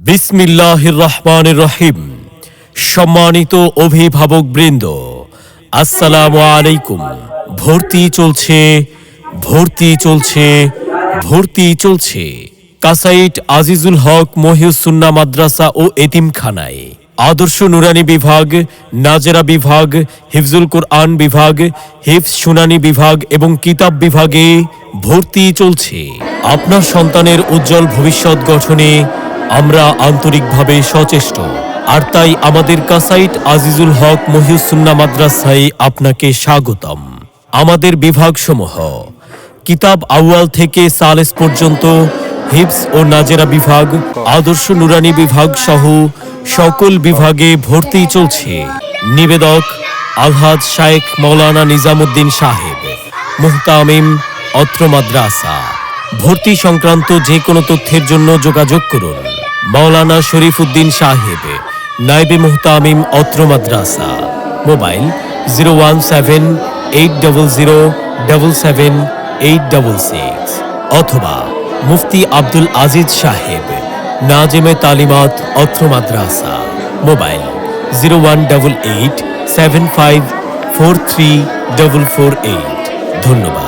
বিসমিল্লাহির রহমানির রহিম। সম্মানিত অভিভাবকবৃন্দ, আসসালামু আলাইকুম। ভর্তি চলছে, ভর্তি চলছে, ভর্তি চলছে কাসাইট আজিজুল হক মহিউসুন্নাহ মাদ্রাসা ও এতিমখানায়। আদর্শ নুরানি বিভাগ, নাজেরা বিভাগ, হিফজুল কোরআন বিভাগ, হিফজ শুনানি বিভাগ এবং কিতাব বিভাগে ভর্তি চলছে। আপনার সন্তানের উজ্জ্বল ভবিষ্যৎ গঠনে আমরা আন্তরিকভাবে সচেষ্ট, আর তাই আমাদের কাসাইট আজিজুল হক মহিউসুন্নাহ মাদ্রাসায় আপনাকে স্বাগতম। আমাদের বিভাগসমূহ: কিতাব আউয়াল থেকে সালেস পর্যন্ত, হিফজ ও নাজেরা বিভাগ, আদর্শ নুরানি বিভাগ সহ সকল বিভাগে ভর্তি চলছে। নিবেদক আলহাজ শায়েখ মাওলানা নিজামুদ্দিন সাহেব, মুহতামিম, অত্র মাদ্রাসা। ভর্তি সংক্রান্ত যে কোনো তথ্যের জন্য যোগাযোগ করুন মাওলানা শরীফ উদ্দিন সাহেব, নায়েবে মুহতামিম, অত্র মাদ্রাসা। মোবাইল 01780777866 অথবা মুফতি আব্দুল আজিজ সাহেব, নাজেমে তালিমাত, অত্র মাদ্রাসা। মোবাইল 01887543448। ধন্যবাদ।